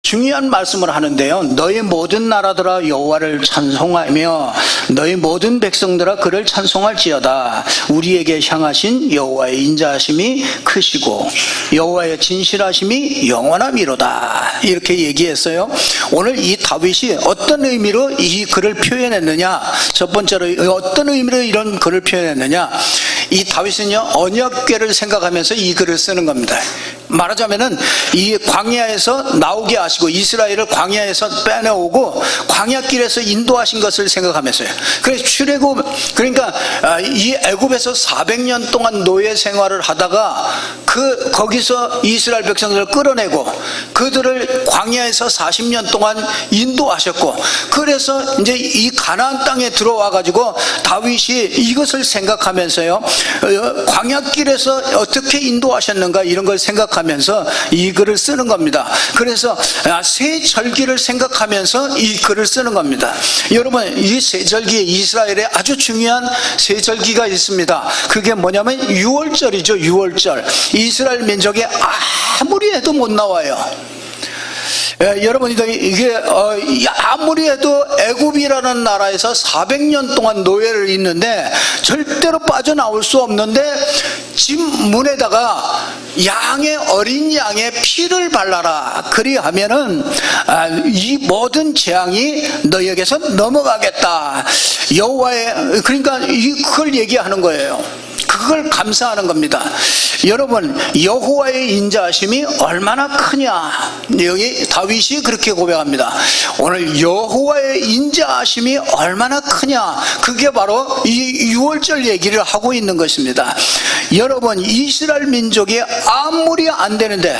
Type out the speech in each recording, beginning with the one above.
중요한 말씀을 하는데요. 너희 모든 나라들아 여호와를 찬송하며 너희 모든 백성들아 그를 찬송할지어다. 우리에게 향하신 여호와의 인자하심이 크시고 여호와의 진실하심이 영원함이로다. 이렇게 얘기했어요. 오늘 이 다윗이 어떤 의미로 이 글을 표현했느냐, 첫 번째로 어떤 의미로 이런 글을 표현했느냐, 이 다윗은요 언약궤를 생각하면서 이 글을 쓰는 겁니다. 말하자면은 이 광야에서 나오게 하시고 이스라엘을 광야에서 빼내오고 광야길에서 인도하신 것을 생각하면서요. 그래서 출애굽, 그러니까 이 애굽에서 400년 동안 노예 생활을 하다가 거기서 이스라엘 백성들을 끌어내고 그들을 광야에서 40년 동안 인도하셨고, 그래서 이제 이 가나안 땅에 들어와 가지고 다윗이 이것을 생각하면서요 광야길에서 어떻게 인도하셨는가 이런 걸 생각하면서 이 글을 쓰는 겁니다. 그래서 새 절기를 생각하면서 이 글을 쓰는 겁니다. 여러분, 이 새 절기, 이스라엘에 아주 중요한 새 절기가 있습니다. 그게 뭐냐면 6월절이죠. 6월절. 이스라엘 민족이 아무리 해도 못 나와요. 여러분, 이게 아무리 해도 애굽이라는 나라에서 400년 동안 노예를 있는데 절대로 빠져나올 수 없는데 집 문에다가 어린 양의 피를 발라라. 그리하면은 이 모든 재앙이 너희에게서 넘어가겠다. 여호와의, 그러니까 그걸 얘기하는 거예요. 그걸 감사하는 겁니다. 여러분, 여호와의 인자하심이 얼마나 크냐, 여기 다윗이 그렇게 고백합니다. 오늘 여호와의 인자하심이 얼마나 크냐, 그게 바로 이 6월절 얘기를 하고 있는 것입니다. 여러분, 이스라엘 민족이 아무리 안 되는데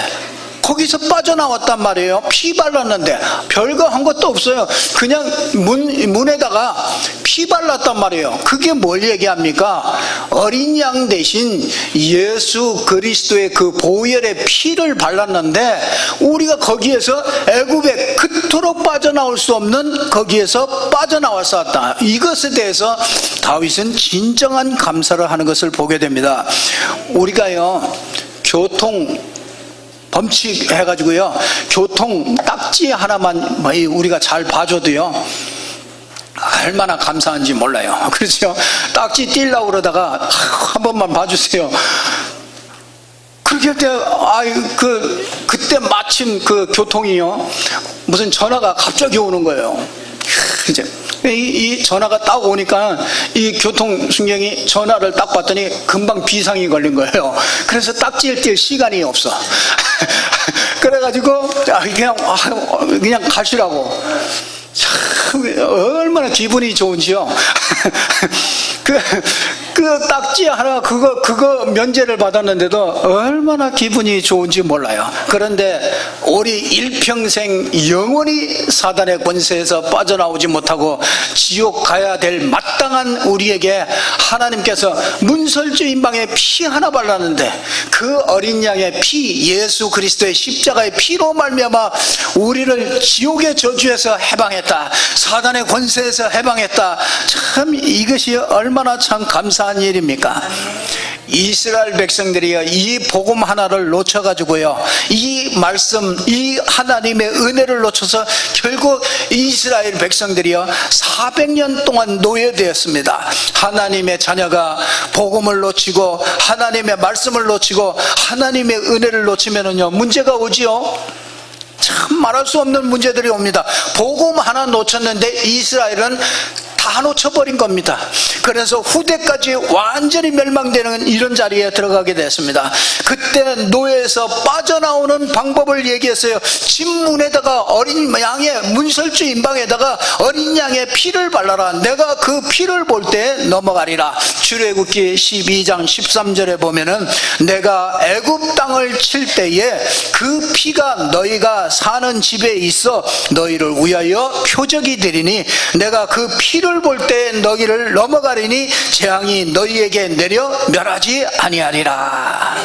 거기서 빠져나왔단 말이에요. 피 발랐는데 별거 한 것도 없어요. 그냥 문에다가 피 발랐단 말이에요. 그게 뭘 얘기합니까? 어린 양 대신 예수 그리스도의 그 보혈의 피를 발랐는데 우리가 거기에서 애굽에 그토록 빠져나올 수 없는 거기에서 빠져나왔었다. 이것에 대해서 다윗은 진정한 감사를 하는 것을 보게 됩니다. 우리가요 교통 범칙해가지고요 교통 딱지 하나만 우리가 잘 봐줘도요 얼마나 감사한지 몰라요. 그렇죠? 딱지 띄려고 그러다가 한 번만 봐주세요. 그렇게 할 때 그때 마침 그 교통이요 무슨 전화가 갑자기 오는 거예요. 이제 이 전화가 딱 오니까 이 교통순경이 전화를 딱 봤더니 금방 비상이 걸린 거예요. 그래서 딱지를 뗄 시간이 없어. 그래가지고 그냥 가시라고. 참 얼마나 기분이 좋은지요. 그 딱지 하나 그거 면제를 받았는데도 얼마나 기분이 좋은지 몰라요. 그런데 우리 일평생 영원히 사단의 권세에서 빠져나오지 못하고 지옥 가야 될 마땅한 우리에게 하나님께서 문설주 임방에 피 하나 발랐는데 그 어린 양의 피, 예수 그리스도의 십자가의 피로 말미암아 우리를 지옥의 저주에서 해방했다. 사단의 권세에서 해방했다. 참 이것이 얼마나 참 감사한 일입니까? 이스라엘 백성들이 이 복음 하나를 놓쳐가지고요 이 말씀, 이 하나님의 은혜를 놓쳐서 결국 이스라엘 백성들이요 400년 동안 노예되었습니다. 하나님의 자녀가 복음을 놓치고 하나님의 말씀을 놓치고 하나님의 은혜를 놓치면은요 문제가 오지요. 참 말할 수 없는 문제들이 옵니다. 복음 하나 놓쳤는데 이스라엘은 다 놓쳐버린 겁니다. 그래서 후대까지 완전히 멸망되는 이런 자리에 들어가게 됐습니다. 그때 노예에서 빠져나오는 방법을 얘기했어요. 집 문에다가 어린 양의 문설주 임방에다가 어린 양의 피를 발라라. 내가 그 피를 볼 때 넘어가리라. 출애굽기 12장 13절에 보면은 내가 애굽 땅을 칠 때에 그 피가 너희가 사는 집에 있어 너희를 위하여 표적이 되리니 내가 그 피를 볼 때 너희를 넘어가리니 재앙이 너희에게 내려 멸하지 아니하리라.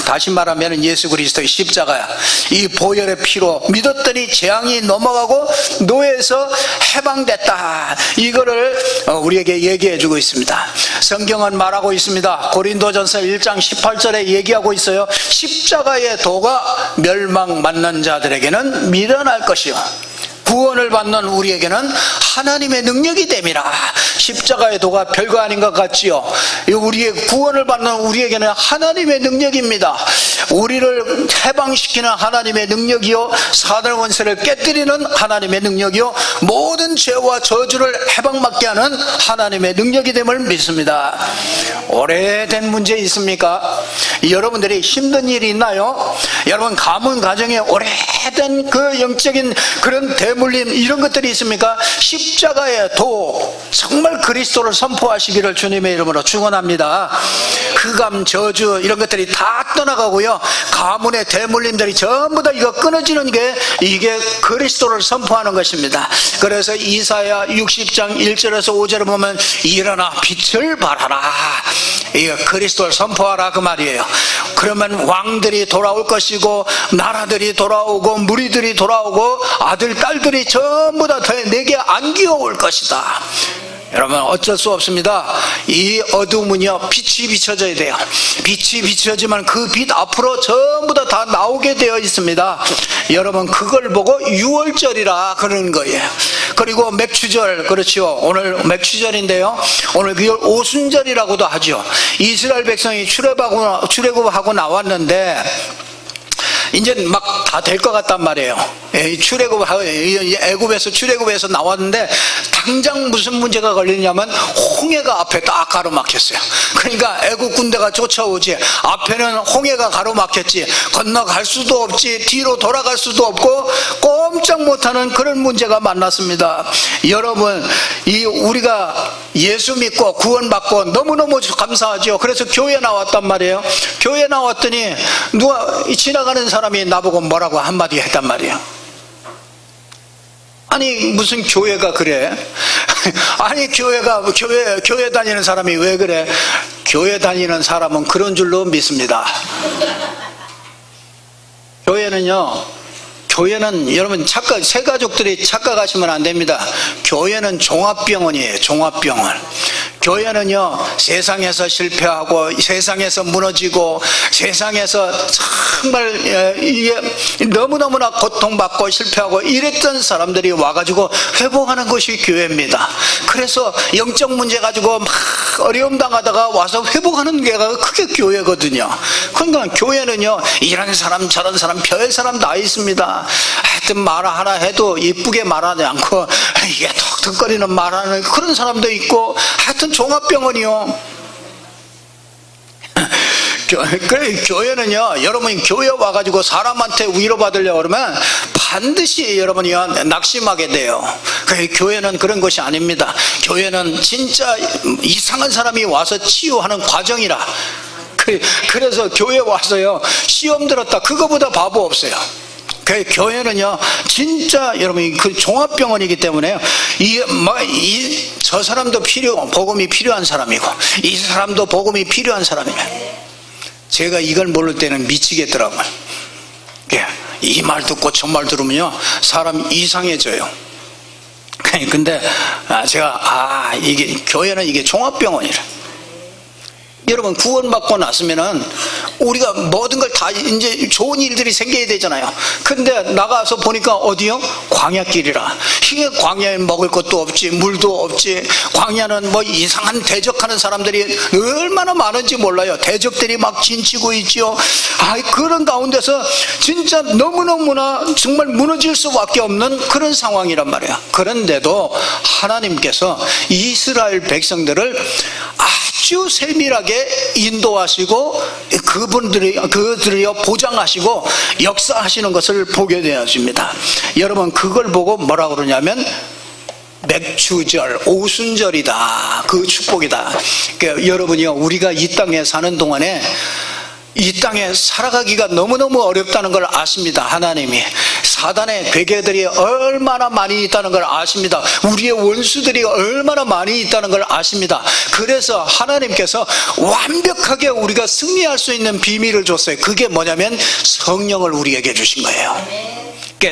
다시 말하면 예수 그리스도의 십자가야. 이 보혈의 피로 믿었더니 재앙이 넘어가고 노예에서 해방됐다. 이거를 우리에게 얘기해 주고 있습니다. 성경은 말하고 있습니다. 고린도전서 1장 18절에 얘기하고 있어요. 십자가의 도가 멸망받는 자들에게는 미련할 것이요 구원을 받는 우리에게는 하나님의 능력이 됨이라. 십자가의 도가 별거 아닌 것 같지요. 우리의 구원을 받는 우리에게는 하나님의 능력입니다. 우리를 해방시키는 하나님의 능력이요, 사단의 권세를 깨뜨리는 하나님의 능력이요, 모든 죄와 저주를 해방받게 하는 하나님의 능력이 됨을 믿습니다. 오래된 문제 있습니까? 여러분들이 힘든 일이 있나요? 여러분 가문 가정에 오래된 그 영적인 그런 대물림 이런 것들이 있습니까? 십자가의 도, 정말 그리스도를 선포하시기를 주님의 이름으로 축원합니다. 흑암, 저주 이런 것들이 다 떠나가고요, 가문의 대물림들이 전부 다 이거 끊어지는 게 이게 그리스도를 선포하는 것입니다. 그래서 이사야 60장 1절에서 5절을 보면 일어나 빛을 발하라, 이거 그리스도를 선포하라 그 말이에요. 그러면 왕들이 돌아올 것이고 나라들이 돌아오고 무리들이 돌아오고 아들 딸들이 전부 다 내게 안기어올 것이다. 여러분 어쩔 수 없습니다. 이 어둠은요 빛이 비춰져야 돼요. 빛이 비춰지면 그 빛 앞으로 전부 다 나오게 되어 있습니다. 여러분 그걸 보고 유월절이라 그러는 거예요. 그리고 맥추절, 그렇죠. 오늘 맥추절인데요, 오늘 그걸 오순절이라고도 하죠. 이스라엘 백성이 출애굽하고 나왔는데 이제 막 다 될 것 같단 말이에요. 애굽에서 출애굽해서 나왔는데 당장 무슨 문제가 걸리냐면 홍해가 앞에 딱 가로막혔어요. 그러니까 애굽 군대가 쫓아오지, 앞에는 홍해가 가로막혔지, 건너갈 수도 없지, 뒤로 돌아갈 수도 없고 꼼짝 못하는 그런 문제가 만났습니다. 여러분 우리가 예수 믿고 구원받고 너무너무 감사하죠. 그래서 교회 나왔단 말이에요. 교회 나왔더니 누가 지나가는 사람이 나보고 뭐라고 한마디 했단 말이에요. 아니 무슨 교회가 그래? 아니 교회 다니는 사람이 왜 그래? 교회 다니는 사람은 그런 줄로 믿습니다. 교회는 여러분 새 가족들이 착각하시면 안 됩니다. 교회는 종합병원이에요. 종합병원. 교회는요 세상에서 실패하고 세상에서 무너지고 세상에서 정말 이게 너무너무나 고통받고 실패하고 이랬던 사람들이 와가지고 회복하는 것이 교회입니다. 그래서 영적 문제 가지고 막 어려움 당하다가 와서 회복하는 게 그게 교회거든요. 그러니까 교회는요 이런 사람 저런 사람 별 사람 다 있습니다. 하여튼 말 하나 해도 이쁘게 말하지 않고 이게 턱턱거리는 말하는 그런 사람도 있고, 하여튼 종합병원이요. 그래 교회는요, 여러분이 교회 와가지고 사람한테 위로받으려고 그러면 반드시 여러분이요 낙심하게 돼요. 그래 교회는 그런 것이 아닙니다. 교회는 진짜 이상한 사람이 와서 치유하는 과정이라. 그래서 교회 와서요 시험 들었다 그거보다 바보 없어요. 교회는요 진짜 여러분 그 종합병원이기 때문에 저 사람도 복음이 필요한 사람이고 이 사람도 복음이 필요한 사람이에요. 제가 이걸 모를 때는 미치겠더라고요. 이 말 듣고 저 말 들으면요 사람 이상해져요. 근데 제가 이게 교회는 이게 종합병원이라. 여러분 구원받고 났으면은 우리가 모든 걸 다 이제 좋은 일들이 생겨야 되잖아요. 근데 나가서 보니까 어디요? 광야길이라. 이게 광야에 먹을 것도 없지, 물도 없지. 광야는 뭐 이상한 대적하는 사람들이 얼마나 많은지 몰라요. 대적들이 막 진치고 있죠. 그런 가운데서 진짜 너무너무나 정말 무너질 수밖에 없는 그런 상황이란 말이에요. 그런데도 하나님께서 이스라엘 백성들을 아주 세밀하게 인도하시고 그들이요 보장하시고 역사하시는 것을 보게 되어집니다. 여러분 그걸 보고 뭐라고 그러냐면 맥추절, 오순절이다. 그 축복이다. 그러니까 여러분이요 우리가 이 땅에 사는 동안에 이 땅에 살아가기가 너무너무 어렵다는 걸 아십니다. 하나님이 사단의 괴계들이 얼마나 많이 있다는 걸 아십니다. 우리의 원수들이 얼마나 많이 있다는 걸 아십니다. 그래서 하나님께서 완벽하게 우리가 승리할 수 있는 비밀을 줬어요. 그게 뭐냐면 성령을 우리에게 주신 거예요.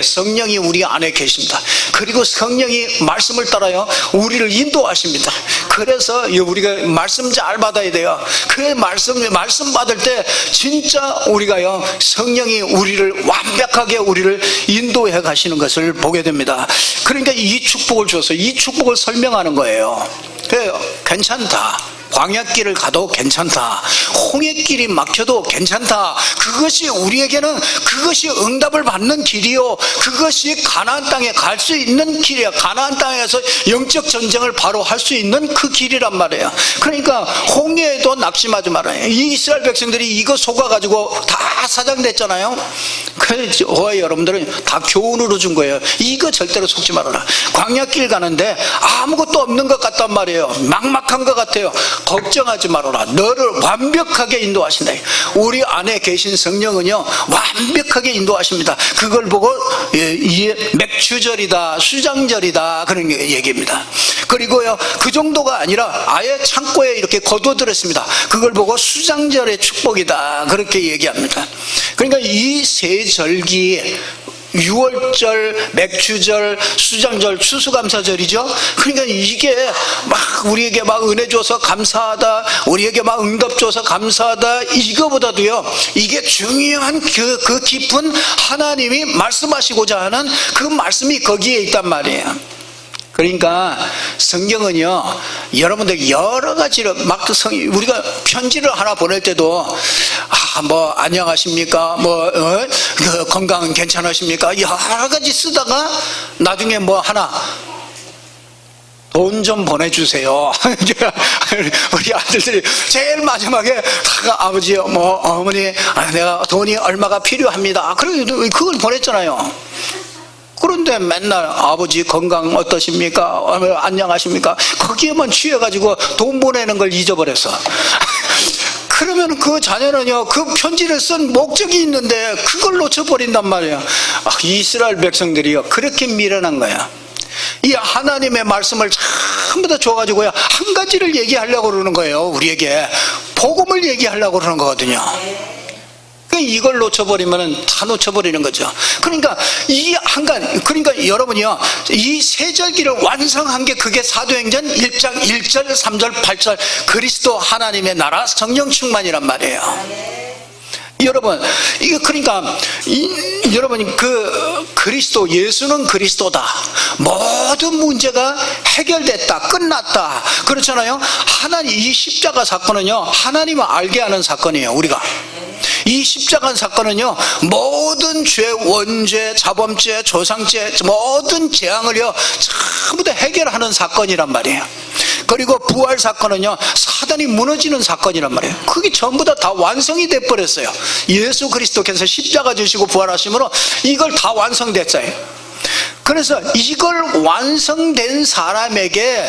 성령이 우리 안에 계십니다. 그리고 성령이 말씀을 따라요 우리를 인도하십니다. 그래서 우리가 말씀 잘 받아야 돼요. 그 말씀 받을 때 진짜 우리가요 성령이 우리를 완벽하게 우리를 인도해 가시는 것을 보게 됩니다. 그러니까 이 축복을 줘서 이 축복을 설명하는 거예요. 그래요. 괜찮다. 광야길을 가도 괜찮다. 홍해길이 막혀도 괜찮다. 그것이 우리에게는 그것이 응답을 받는 길이요, 그것이 가나안 땅에 갈 수 있는 길이야. 가나안 땅에서 영적 전쟁을 바로 할 수 있는 그 길이란 말이에요. 그러니까 홍해에도 낙심하지 말아요. 이 이스라엘 백성들이 이거 속아가지고 다 사장됐잖아요. 그래서 여러분들은 다 교훈으로 준 거예요. 이거 절대로 속지 말아라. 광야길 가는데 아무것도 없는 것 같단 말이에요. 막막한 것 같아요. 걱정하지 말아라. 너를 완벽하게 인도하신다. 우리 안에 계신 성령은요 완벽하게 인도하십니다. 그걸 보고 맥추절이다, 수장절이다, 그런 얘기입니다. 그리고요 그 정도가 아니라 아예 창고에 이렇게 거둬들었습니다. 그걸 보고 수장절의 축복이다, 그렇게 얘기합니다. 그러니까 이 세 절기, 유월절, 맥추절, 수장절, 추수감사절이죠. 그러니까 이게 막 우리에게 막 은혜 줘서 감사하다, 우리에게 막 응답 줘서 감사하다, 이거보다도요 이게 중요한 그 깊은 하나님이 말씀하시고자 하는 그 말씀이 거기에 있단 말이에요. 그러니까 성경은요 여러분들 여러 가지로 막 우리가 편지를 하나 보낼 때도 뭐 안녕하십니까, 뭐 건강은 괜찮으십니까, 여러 가지 쓰다가 나중에 뭐 하나 돈 좀 보내주세요. 우리 아들들이 제일 마지막에 아버지 뭐 어머니 내가 돈이 얼마가 필요합니다. 그래도 그걸 보냈잖아요. 그런데 맨날 아버지 건강 어떠십니까, 안녕하십니까, 거기에만 취해가지고 돈 보내는 걸 잊어버렸어. 그러면 그 자녀는요 그 편지를 쓴 목적이 있는데 그걸 놓쳐버린단 말이에요. 이스라엘 백성들이요 그렇게 미련한 거야. 이 하나님의 말씀을 전부 다 줘가지고요 한 가지를 얘기하려고 그러는 거예요. 우리에게 복음을 얘기하려고 그러는 거거든요. 이걸 놓쳐버리면 다 놓쳐버리는 거죠. 그러니까 그러니까 여러분이요 이 세절기를 완성한 게 그게 사도행전 1장 1절 3절 8절 그리스도 하나님의 나라 성령 충만이란 말이에요. 여러분 이거 그러니까 여러분이 그 그리스도, 예수는 그리스도다, 모든 문제가 해결됐다, 끝났다, 그렇잖아요. 이 십자가 사건은요 하나님을 알게 하는 사건이에요. 우리가 이 십자가 사건은요 모든 죄, 원죄, 자범죄, 조상죄, 모든 재앙을요 전부 다 해결하는 사건이란 말이에요. 그리고 부활 사건은요 사단이 무너지는 사건이란 말이에요. 그게 전부 다 완성이 돼 버렸어요. 예수 그리스도께서 십자가 지시고 부활하심으로 이걸 다 완성됐어요. 그래서 이걸 완성된 사람에게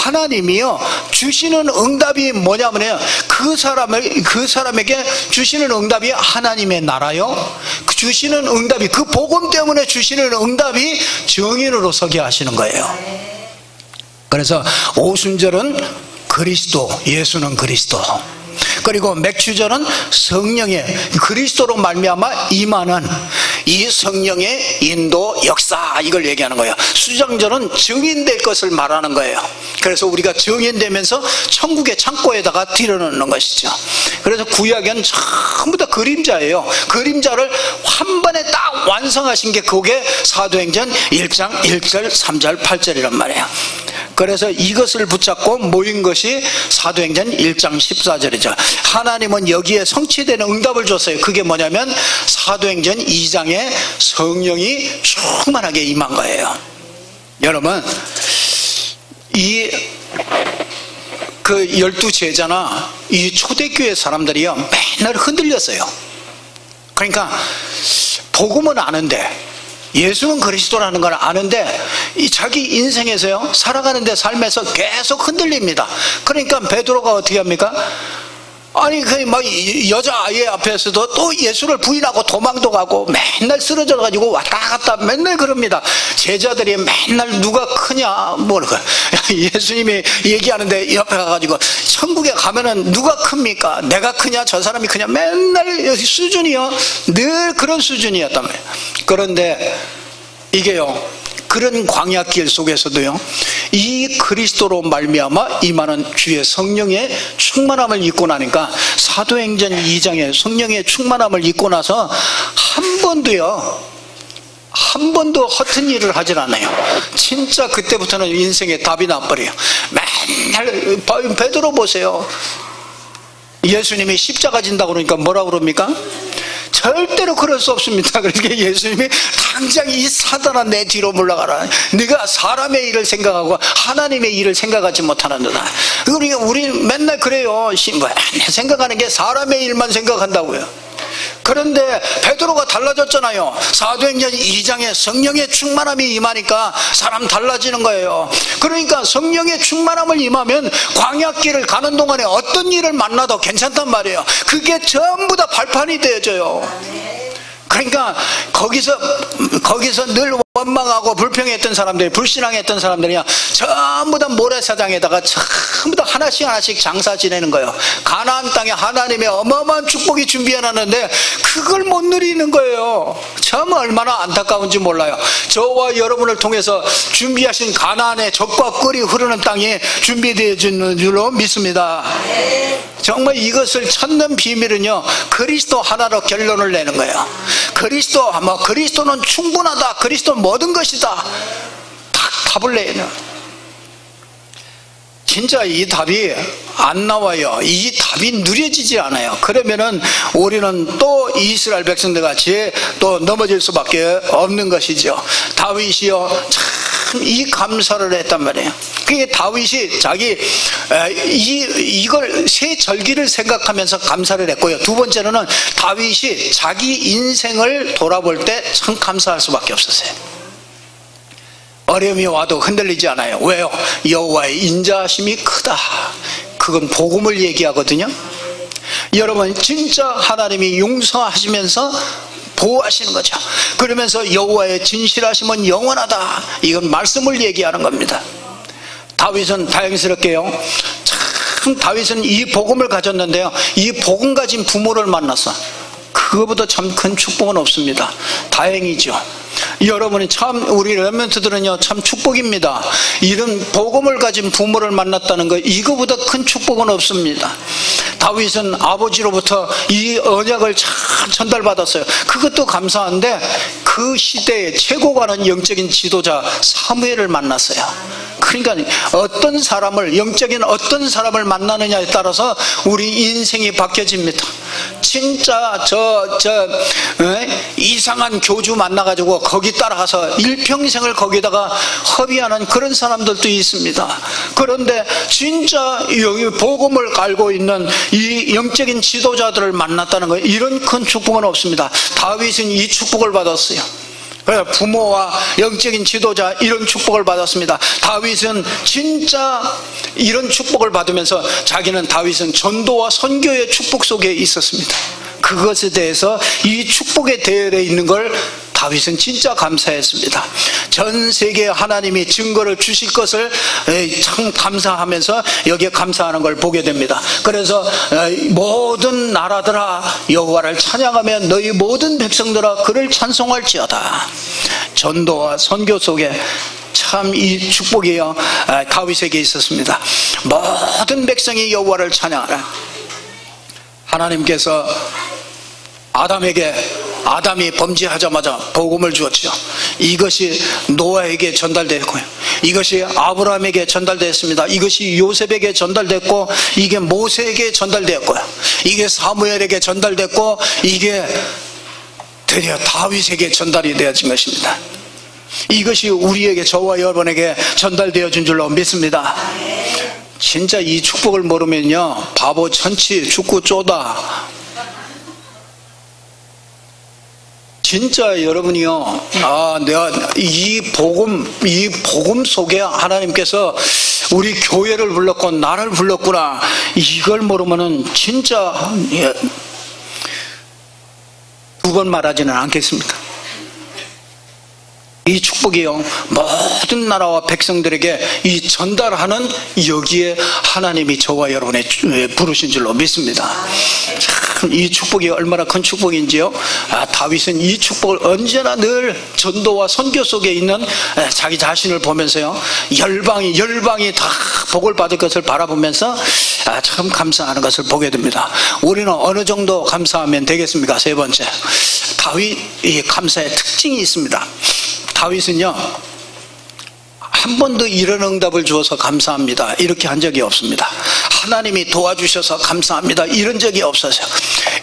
하나님이요 주시는 응답이 뭐냐면요 그 사람에게 주시는 응답이 하나님의 나라요, 주시는 응답이 그 복음 때문에 주시는 응답이 증인으로 서게 하시는 거예요. 그래서 오순절은 그리스도, 예수는 그리스도, 그리고 맥추절은 성령의 그리스도로 말미암아 임하는 이 성령의 인도 역사, 이걸 얘기하는 거예요. 수장절은 증인될 것을 말하는 거예요. 그래서 우리가 증인되면서 천국의 창고에다가 들여놓는 것이죠. 그래서 구약은 전부 다 그림자예요. 그림자를 한 번에 딱 완성하신 게 그게 사도행전 1장 1절 3절 8절이란 말이에요. 그래서 이것을 붙잡고 모인 것이 사도행전 1장 14절이죠. 하나님은 여기에 성취되는 응답을 줬어요. 그게 뭐냐면 사도행전 2장에 성령이 충만하게 임한 거예요. 여러분 그 12제자나 이 초대교회 사람들이요 맨날 흔들렸어요. 그러니까 복음은 아는데, 예수는 그리스도라는 걸 아는데 이 자기 인생에서요 살아가는데 삶에서 계속 흔들립니다. 그러니까 베드로가 어떻게 합니까? 아니 그 막 여자아이 앞에서도 또 예수를 부인하고 도망도 가고 맨날 쓰러져 가지고 왔다 갔다 맨날 그럽니다. 제자들이 맨날 누가 크냐 뭐라고 예수님이 얘기하는데 옆에 가가지고 천국에 가면은 누가 큽니까? 내가 크냐 저 사람이 크냐 맨날 수준이요. 늘 그런 수준이었단 말이에요. 그런데 이게요, 그런 광야길 속에서도요, 이 그리스도로 말미암아 임하는 주의 성령의 충만함을 입고 나니까 사도행전 2장에 성령의 충만함을 입고 나서 한 번도 허튼 일을 하질 않아요. 진짜 그때부터는 인생의 답이 나버려요. 맨날 베드로 보세요. 예수님이 십자가 진다고 그러니까 뭐라 그럽니까? 절대로 그럴 수 없습니다. 그러니까 예수님이 당장 이 사단아 내 뒤로 물러가라. 네가 사람의 일을 생각하고 하나님의 일을 생각하지 못하는도다. 그러니까 우리 맨날 그래요. 생각하는 게 사람의 일만 생각한다고요. 그런데 베드로가 달라졌잖아요. 사도행전 2장에 성령의 충만함이 임하니까 사람 달라지는 거예요. 그러니까 성령의 충만함을 임하면 광야길을 가는 동안에 어떤 일을 만나도 괜찮단 말이에요. 그게 전부 다 발판이 되어져요. 그러니까 거기서 늘 원망하고 불평했던 사람들이, 불신앙했던 사람들이야 전부 다 모래사장에다가 전부 다 하나씩 장사 지내는 거예요. 가나안 땅에 하나님의 어마어마한 축복이 준비해놨는데 그걸 못 누리는 거예요. 참 얼마나 안타까운지 몰라요. 저와 여러분을 통해서 준비하신 가나안의 젖과 꿀이 흐르는 땅이 준비되어지는 줄로 믿습니다. 정말 이것을 찾는 비밀은요, 그리스도 하나로 결론을 내는 거예요. 그리스도는 충분하다, 그리스도는 모든 것이다, 딱 답을 내요. 진짜 이 답이 안 나와요. 이 답이 누려지지 않아요. 그러면은 우리는 또 이스라엘 백성들 같이 또 넘어질 수밖에 없는 것이죠. 다윗이요, 참 이 감사를 했단 말이에요. 그게 다윗이 자기 이걸 새 절기를 생각하면서 감사를 했고요. 두 번째로는 다윗이 자기 인생을 돌아볼 때 참 감사할 수밖에 없었어요. 어려움이 와도 흔들리지 않아요. 왜요? 여호와의 인자하심이 크다. 그건 복음을 얘기하거든요. 여러분, 진짜 하나님이 용서하시면서 보호하시는 거죠. 그러면서 여호와의 진실하심은 영원하다. 이건 말씀을 얘기하는 겁니다. 다윗은 다행스럽게요, 참 다윗은 이 복음을 가졌는데요, 이 복음 가진 부모를 만났어. 그거보다 참 큰 축복은 없습니다. 다행이죠. 여러분이 참, 우리 렘넌트들은요 참 축복입니다. 이런 복음을 가진 부모를 만났다는 거, 이거보다 큰 축복은 없습니다. 다윗은 아버지로부터 이 언약을 잘 전달받았어요. 그것도 감사한데 그 시대의 최고가는 영적인 지도자 사무엘을 만났어요. 그러니까 어떤 사람을, 영적인 어떤 사람을 만나느냐에 따라서 우리 인생이 바뀌어집니다. 진짜 이상한 교주 만나가지고 거기 따라가서 일평생을 거기다가 허비하는 그런 사람들도 있습니다. 그런데 진짜 여기 복음을 알고 있는 이 영적인 지도자들을 만났다는 거예요. 이런 큰 축복은 없습니다. 다윗은 이 축복을 받았어요. 부모와 영적인 지도자, 이런 축복을 받았습니다. 다윗은 진짜 이런 축복을 받으면서 다윗은 전도와 선교의 축복 속에 있었습니다. 그것에 대해서 이 축복의 대열에 있는 걸 다윗은 진짜 감사했습니다. 전 세계에 하나님이 증거를 주실 것을 참 감사하면서 여기에 감사하는 걸 보게 됩니다. 그래서 모든 나라들아 여호와를 찬양하며 너희 모든 백성들아 그를 찬송할지어다. 전도와 선교 속에 참 이 축복이요 다윗에게 있었습니다. 모든 백성이 여호와를 찬양하라. 하나님께서 아담이 범죄하자마자 복음을 주었죠. 이것이 노아에게 전달됐고요, 이것이 아브라함에게 전달됐습니다. 이것이 요셉에게 전달됐고, 이게 모세에게 전달되었고요, 이게 사무엘에게 전달됐고, 이게 드디어 다윗에게 전달이 되어진 것입니다. 이것이 우리에게, 저와 여러분에게 전달되어진 줄로 믿습니다. 진짜 이 축복을 모르면요 바보, 천치, 죽고 쪼다. 진짜 여러분이요, 내가 이 복음 속에 하나님께서 우리 교회를 불렀고 나를 불렀구나. 이걸 모르면은 진짜 두 번 말하지는 않겠습니다. 이 축복이요, 모든 나라와 백성들에게 이 전달하는, 여기에 하나님이 저와 여러분의 부르신 줄로 믿습니다. 참, 이 축복이 얼마나 큰 축복인지요. 다윗은 이 축복을 언제나 늘 전도와 선교 속에 있는 자기 자신을 보면서요, 열방이 다 복을 받을 것을 바라보면서 참 감사하는 것을 보게 됩니다. 우리는 어느 정도 감사하면 되겠습니까? 세 번째, 다윗이 감사의 특징이 있습니다. 다윗은요, 한 번도 이런 응답을 주어서 감사합니다 이렇게 한 적이 없습니다. 하나님이 도와주셔서 감사합니다 이런 적이 없어서요.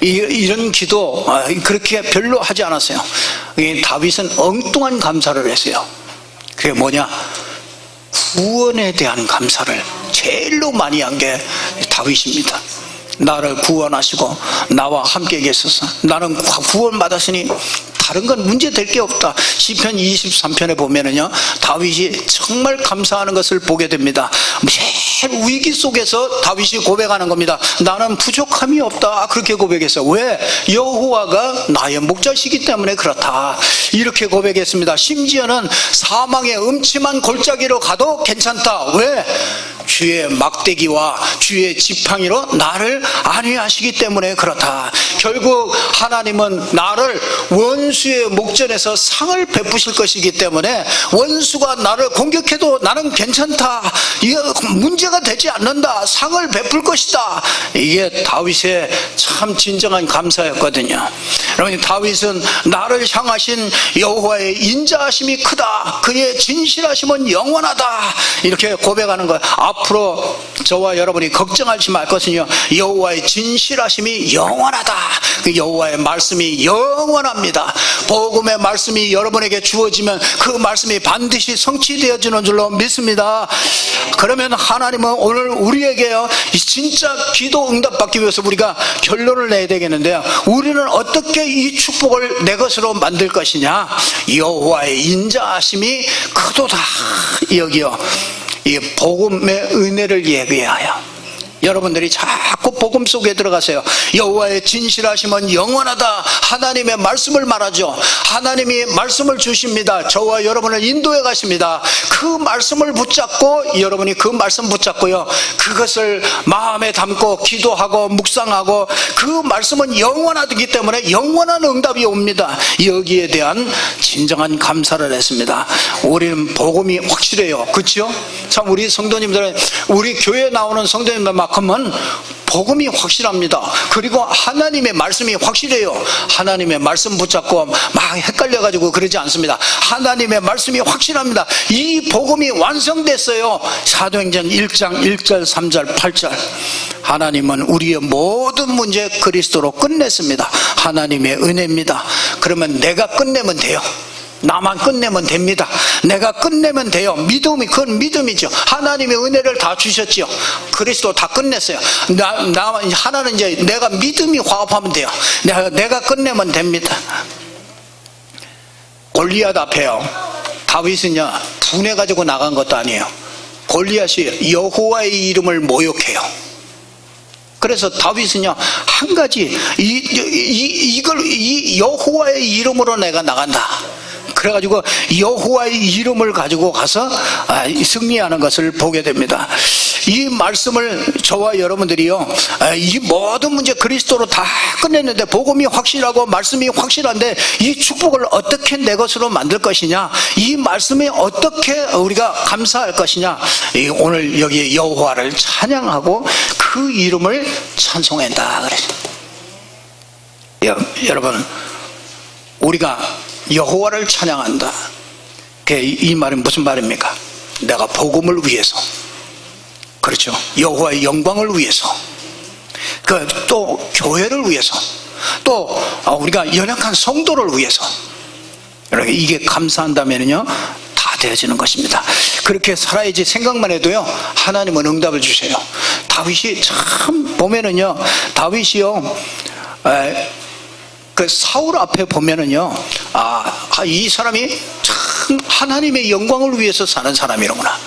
이런 기도 그렇게 별로 하지 않았어요. 다윗은 엉뚱한 감사를 했어요. 그게 뭐냐? 구원에 대한 감사를 제일로 많이 한 게 다윗입니다. 나를 구원하시고 나와 함께 계셔서 나는 구원받았으니 다른 건 문제 될 게 없다. 시편 23편에 보면은요, 다윗이 정말 감사하는 것을 보게 됩니다. 제일 위기 속에서 다윗이 고백하는 겁니다. 나는 부족함이 없다. 그렇게 고백했어. 왜? 여호와가 나의 목자시기 때문에 그렇다. 이렇게 고백했습니다. 심지어는 사망의 음침한 골짜기로 가도 괜찮다. 왜? 주의 막대기와 주의 지팡이로 나를 안위하시기 때문에 그렇다. 결국 하나님은 나를 원수의 목전에서 상을 베푸실 것이기 때문에 원수가 나를 공격해도 나는 괜찮다. 이게 문제가 되지 않는다. 상을 베풀 것이다. 이게 다윗의 참 진정한 감사였거든요. 여러분, 다윗은 나를 향하신 여호와의 인자하심이 크다. 그의 진실하심은 영원하다. 이렇게 고백하는 거예요. 앞으로 저와 여러분이 걱정하지 말 것은요, 여호와의 진실하심이 영원하다. 그 여호와의 말씀이 영원합니다. 복음의 말씀이 여러분에게 주어지면 그 말씀이 반드시 성취되어지는 줄로 믿습니다. 그러면 하나님은 오늘 우리에게요, 진짜 기도 응답받기 위해서 우리가 결론을 내야 되겠는데요, 우리는 어떻게 이 축복을 내 것으로 만들 것이냐? 여호와의 인자하심이 크도다. 여기요, 이 복음의 은혜를 예비하여 여러분들이 자꾸 복음 속에 들어가세요. 여호와의 진실하심은 영원하다. 하나님의 말씀을 말하죠. 하나님이 말씀을 주십니다. 저와 여러분을 인도해 가십니다. 그 말씀을 붙잡고, 여러분이 그 말씀 붙잡고요, 그것을 마음에 담고 기도하고 묵상하고, 그 말씀은 영원하기 때문에 영원한 응답이 옵니다. 여기에 대한 진정한 감사를 했습니다. 우리는 복음이 확실해요. 그렇죠? 참, 우리 성도님들은, 우리 교회에 나오는 성도님들만큼은 복음이 확실합니다. 그리고 하나님의 말씀이 확실해요. 하나님의 말씀 붙잡고 막 헷갈려가지고 그러지 않습니다. 하나님의 말씀이 확실합니다. 이 복음이 완성됐어요. 사도행전 1장 1절 3절 8절 하나님은 우리의 모든 문제 그리스도로 끝냈습니다. 하나님의 은혜입니다. 그러면 내가 끝내면 돼요. 나만 끝내면 됩니다. 내가 끝내면 돼요. 믿음이, 그건 믿음이죠. 하나님의 은혜를 다 주셨죠. 그리스도 다 끝냈어요. 하나는 이제 내가 믿음이 화합하면 돼요. 내가 끝내면 됩니다. 골리앗 앞에요, 다윗은요, 분해가지고 나간 것도 아니에요. 골리앗이 여호와의 이름을 모욕해요. 그래서 다윗은요, 한 가지, 이 여호와의 이름으로 내가 나간다. 그래가지고 여호와의 이름을 가지고 가서 승리하는 것을 보게 됩니다. 이 말씀을 저와 여러분들이요, 이 모든 문제 그리스도로 다 끝냈는데, 복음이 확실하고 말씀이 확실한데 이 축복을 어떻게 내 것으로 만들 것이냐, 이 말씀에 어떻게 우리가 감사할 것이냐, 오늘 여기 여호와를 찬양하고 그 이름을 찬송한다 그래요. 여러분, 우리가 여호와를 찬양한다, 이 말은 무슨 말입니까? 내가 복음을 위해서, 그렇죠, 여호와의 영광을 위해서, 또 교회를 위해서, 또 우리가 연약한 성도를 위해서, 여러분, 이게 감사한다면요 다 되어지는 것입니다. 그렇게 살아야지. 생각만 해도요, 하나님은 응답을 주세요. 다윗이 참 보면은요, 다윗이요, 그 사울 앞에 보면은요, 이 사람이 참 하나님의 영광을 위해서 사는 사람이로구나.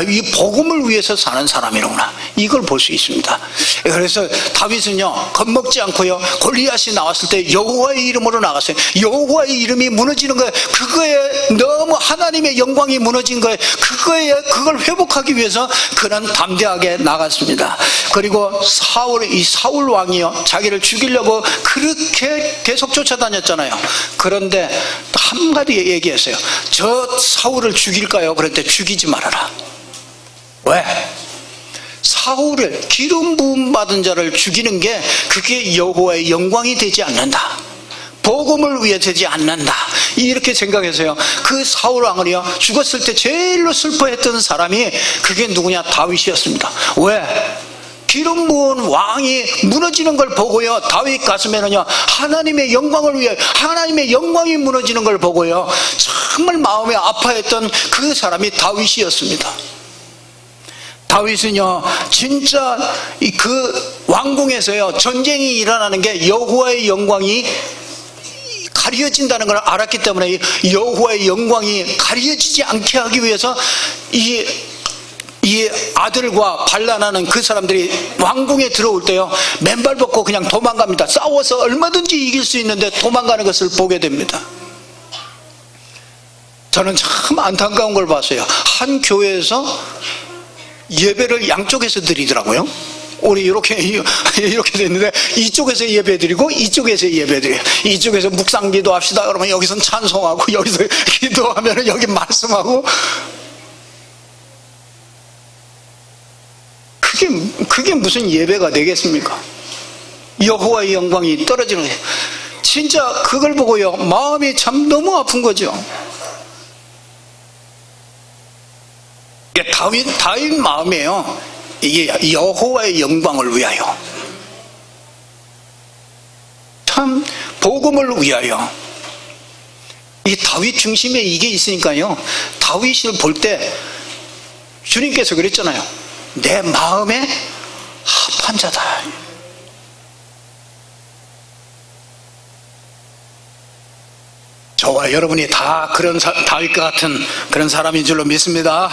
이 복음을 위해서 사는 사람이로구나, 이걸 볼 수 있습니다. 그래서 다윗은요 겁먹지 않고요, 골리앗이 나왔을 때 여호와의 이름으로 나갔어요. 여호와의 이름이 무너지는 거예요. 그거에 너무 하나님의 영광이 무너진 거예요. 그걸 회복하기 위해서 그는 담대하게 나갔습니다. 그리고 이 사울 왕이요 자기를 죽이려고 그렇게 계속 쫓아다녔잖아요. 그런데 한마디 얘기했어요. 저 사울을 죽일까요? 그랬더니 죽이지 말아라. 왜? 사울을, 기름 부음 받은 자를 죽이는 게 그게 여호와의 영광이 되지 않는다, 복음을 위해 되지 않는다, 이렇게 생각해서요 그 사울 왕을요 죽었을 때 제일로 슬퍼했던 사람이 그게 누구냐? 다윗이었습니다. 왜? 기름 부은 왕이 무너지는 걸 보고요 다윗 가슴에는요 하나님의 영광을 위해, 하나님의 영광이 무너지는 걸 보고요 정말 마음에 아파했던 그 사람이 다윗이었습니다. 다윗은요 진짜 그 왕궁에서요 전쟁이 일어나는 게 여호와의 영광이 가려진다는 걸 알았기 때문에 여호와의 영광이 가려지지 않게 하기 위해서 이 아들과 반란하는 그 사람들이 왕궁에 들어올 때요 맨발 벗고 그냥 도망갑니다. 싸워서 얼마든지 이길 수 있는데 도망가는 것을 보게 됩니다. 저는 참 안타까운 걸 봤어요. 한 교회에서 예배를 양쪽에서 드리더라고요. 우리 이렇게 됐는데 이쪽에서 예배드리고 이쪽에서 예배드려요. 이쪽에서 묵상기도 합시다 그러면 여기서는 찬송하고, 여기서 기도하면 여기 말씀하고, 그게 무슨 예배가 되겠습니까? 여호와의 영광이 떨어지는 거예요. 진짜 그걸 보고요 마음이 참 너무 아픈 거죠. 다윗 마음이에요. 이게 여호와의 영광을 위하여, 참 복음을 위하여, 이 다윗 중심에 이게 있으니까요 다윗을 볼 때 주님께서 그랬잖아요. 내 마음에 합한 자다. 저와 여러분이 다 그런 다윗과 같은 그런 사람인 줄로 믿습니다.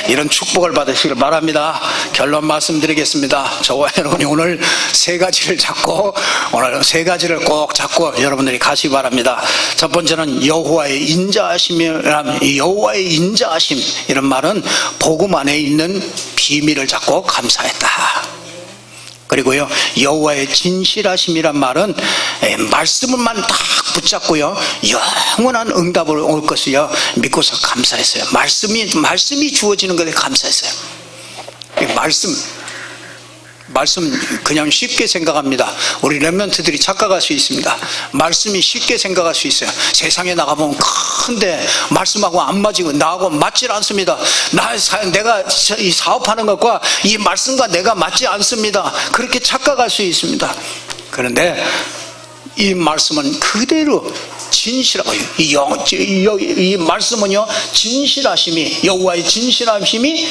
이런 축복을 받으시길 바랍니다. 결론 말씀드리겠습니다. 저와 여러분이 오늘 세 가지를 꼭 잡고 여러분들이 가시기 바랍니다. 첫 번째는 여호와의 인자하심이란, 여호와의 인자하심, 이런 말은 복음 안에 있는 비밀을 잡고 감사했다. 그리고요 여호와의 진실하심이란 말은 말씀을만 딱 붙잡고요 영원한 응답을 올 것을요 믿고서 감사했어요. 말씀이 주어지는 것에 감사했어요. 말씀 그냥 쉽게 생각합니다. 우리 렘넌트들이 착각할 수 있습니다. 말씀이 쉽게 생각할 수 있어요. 세상에 나가보면 큰데 말씀하고 안 맞이고 나하고 맞질 않습니다. 내가 이 사업하는 것과 이 말씀과 내가 맞지 않습니다. 그렇게 착각할 수 있습니다. 그런데 이 말씀은 그대로 진실하고, 이 말씀은요 진실하심이, 여호와의 진실하심이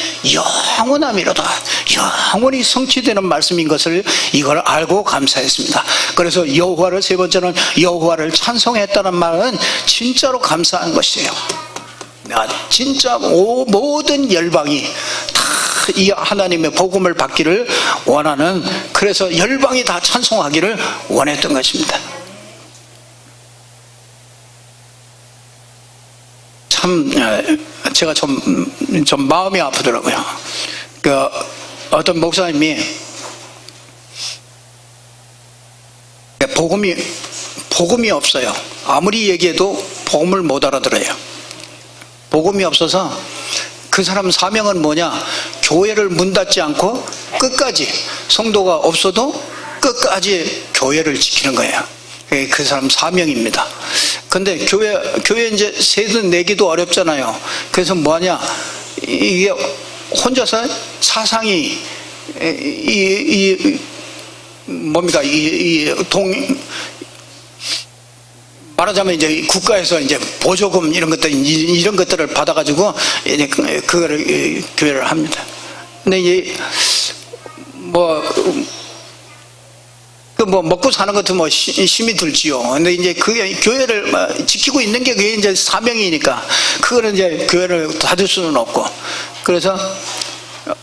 영원함이로다, 영원히 성취되는 말씀인 것을 이걸 알고 감사했습니다. 그래서 여호와를, 세 번째는 여호와를 찬송했다는 말은 진짜로 감사한 것이에요. 진짜 모든 열방이 다 이 하나님의 복음을 받기를 원하는, 그래서 열방이 다 찬송하기를 원했던 것입니다. 참 제가 좀 마음이 아프더라고요. 어떤 목사님이 복음이 없어요. 아무리 얘기해도 복음을 못 알아들어요. 복음이 없어서 그 사람 사명은 뭐냐? 교회를 문 닫지 않고 끝까지, 성도가 없어도 끝까지 교회를 지키는 거예요. 그 사람 사명입니다. 근데 교회 이제 세도 내기도 어렵잖아요. 그래서 뭐하냐? 이게 혼자서 사상이 뭡니까? 말하자면 이제 국가에서 이제 보조금 이런 것들을 받아가지고 그거를 교회를 합니다. 근데 이제 먹고 사는 것도 힘이 들지요. 근데 이제 그게 교회를 지키고 있는 게 그게 이제 사명이니까 그거는 이제 교회를 닫을 수는 없고, 그래서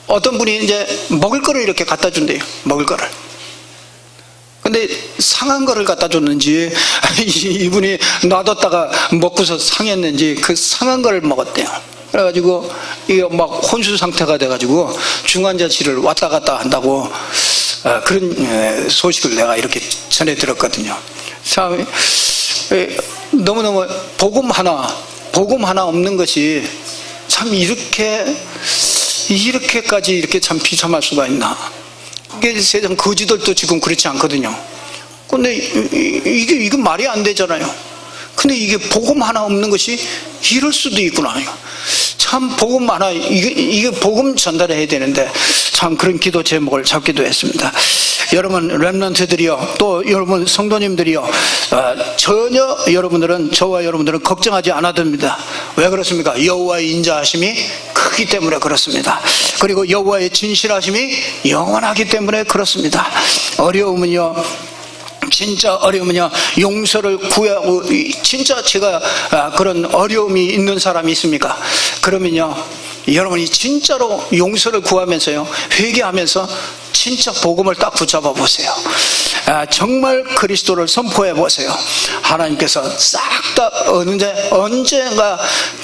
어떤 분이 이제 먹을 거를 이렇게 갖다 준대요. 먹을 거를. 근데 상한 거를 갖다 줬는지 이분이 놔뒀다가 먹고서 상했는지 그 상한 거를 먹었대요. 그래가지고 이게 막 혼수 상태가 돼가지고 중환자실을 왔다 갔다 한다고 그런 소식을 내가 이렇게 전해 들었거든요. 참 너무너무 복음 하나 없는 것이 참 이렇게까지 이렇게 참 비참할 수가 있나. 이게 세상 거지들도 지금 그렇지 않거든요. 근데 이게 말이 안 되잖아요. 근데 이게 복음 하나 없는 것이 이럴 수도 있구나. 참 복음 하나, 이게 복음 전달해야 되는데 참 그런 기도 제목을 잡기도 했습니다. 여러분 렘넌트들이요, 또 여러분 성도님들이요, 전혀 저와 여러분들은 걱정하지 않아도 됩니다. 왜 그렇습니까? 여호와의 인자하심이 크기 때문에 그렇습니다. 그리고 여호와의 진실하심이 영원하기 때문에 그렇습니다. 진짜 어려우면요, 용서를 구하고, 진짜 제가 그런 어려움이 있는 사람이 있습니까? 그러면요, 여러분이 진짜로 용서를 구하면서요, 회개하면서 진짜 복음을 딱 붙잡아 보세요. 정말 그리스도를 선포해 보세요. 하나님께서 싹 다 언젠가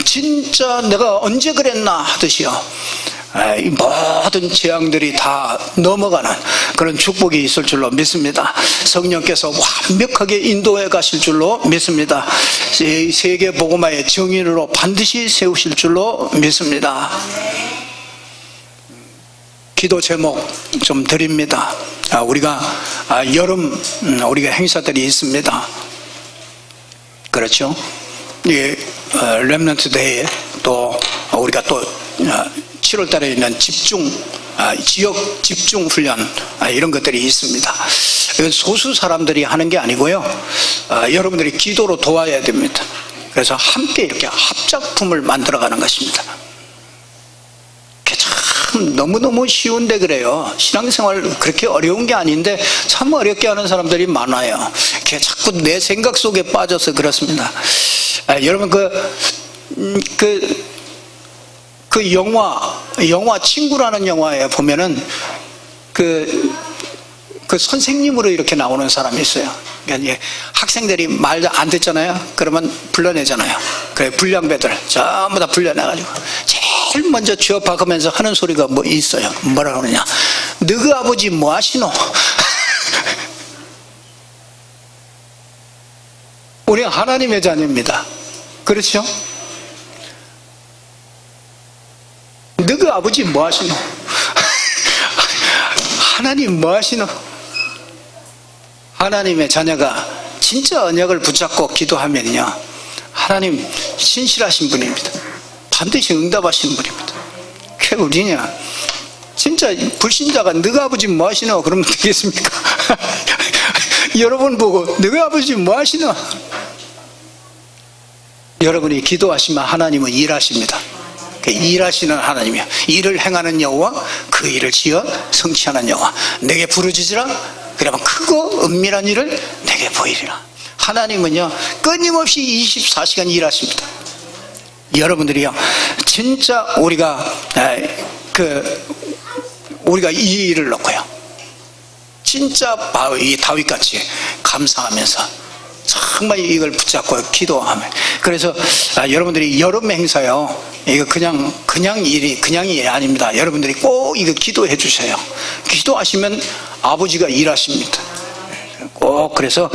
진짜 내가 언제 그랬나 하듯이요, 이 모든 재앙들이 다 넘어가는 그런 축복이 있을 줄로 믿습니다. 성령께서 완벽하게 인도해 가실 줄로 믿습니다. 세계 복음화의 정인으로 반드시 세우실 줄로 믿습니다. 기도 제목 좀 드립니다. 우리가 여름 우리가 행사들이 있습니다. 그렇죠? 이 렘넌트 대회, 또 우리가 또 7월 달에 있는 지역 집중 훈련, 이런 것들이 있습니다. 이건 소수 사람들이 하는 게 아니고요, 여러분들이 기도로 도와야 됩니다. 그래서 함께 이렇게 합작품을 만들어가는 것입니다. 참 너무너무 쉬운데 그래요. 신앙생활 그렇게 어려운 게 아닌데 참 어렵게 하는 사람들이 많아요. 자꾸 내 생각 속에 빠져서 그렇습니다. 여러분 그 영화 친구라는 영화에 보면은 그 선생님으로 이렇게 나오는 사람이 있어요. 그러니까 학생들이 말 안 듣잖아요. 그러면 불러내잖아요. 그래, 불량배들 전부 다 불려내가지고 제일 먼저 쥐어박으면서 하는 소리가 뭐 있어요. 뭐라 그러냐? 너그 아버지 뭐 하시노? 우리는 하나님의 자녀입니다. 그렇죠? 너그 아버지 뭐 하시노? 하나님 뭐 하시노? 하나님의 자녀가 진짜 언약을 붙잡고 기도하면요, 하나님 신실하신 분입니다. 반드시 응답하시는 분입니다. 그게 우리냐? 진짜 불신자가 너가 아버지 뭐 하시노? 그러면 되겠습니까? 여러분 보고 너가 아버지 뭐 하시노? 여러분이 기도하시면 하나님은 일하십니다. 일하시는 하나님이요, 일을 행하는 여호와, 그 일을 지어 성취하는 여호와. 내게 부르짖으라, 그러면 크고 은밀한 일을 내게 보이리라. 하나님은요 끊임없이 24시간 일하십니다. 여러분들이요, 진짜 우리가 이 일을 놓고요, 진짜 이 다윗같이 감사하면서 정말 이걸 붙잡고 기도하면, 그래서 여러분들이 여름 행사요, 이거 그냥 일이 아닙니다. 여러분들이 꼭 이거 기도해 주세요. 기도하시면 아버지가 일하십니다. 꼭 그래서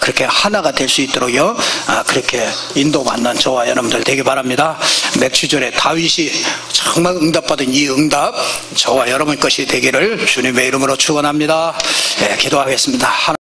그렇게 하나가 될 수 있도록요, 그렇게 인도받는 저와 여러분들 되기 바랍니다. 맥주절에 다윗이 정말 응답받은 이 응답, 저와 여러분 것이 되기를 주님의 이름으로 축원합니다. 기도하겠습니다.